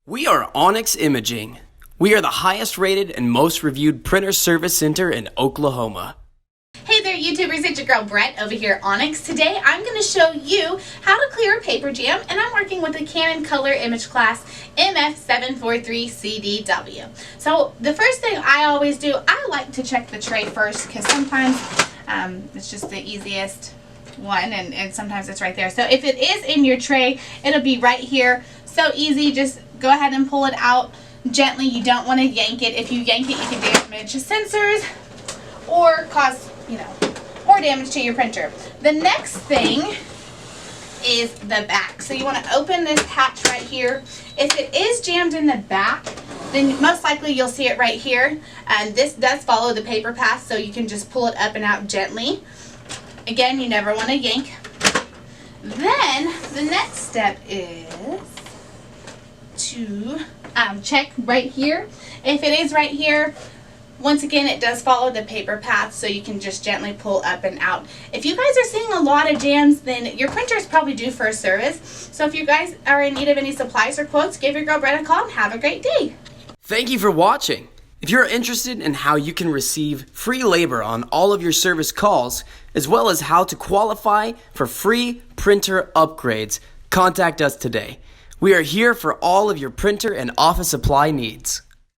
We are Onyx Imaging. We are the highest rated and most reviewed printer service center in Oklahoma. Hey there YouTubers, it's your girl Brett over here at Onyx. Today I'm going to show you how to clear a paper jam, and I'm working with the Canon color ImageClass mf743cdw. So the first thing I always do, I like to check the tray first because sometimes it's just the easiest one and sometimes it's right there. So if it is in your tray, it'll be right here. So easy, just go ahead and pull it out gently. You don't want to yank it. If you yank it, you can damage the sensors or cause, more damage to your printer. The next thing is the back. So you want to open this hatch right here. If it is jammed in the back, then most likely you'll see it right here. And this does follow the paper path, so you can just pull it up and out gently. Again, you never want to yank. Then the next step is to check right here. If it is right here, once again, it does follow the paper path, so you can just gently pull up and out. If you guys are seeing a lot of jams, then your printer is probably due for a service. So if you guys are in need of any supplies or quotes, give your girl Brett a call and have a great day. Thank you for watching. If you're interested in how you can receive free labor on all of your service calls, as well as how to qualify for free printer upgrades, contact us today. We are here for all of your printer and office supply needs.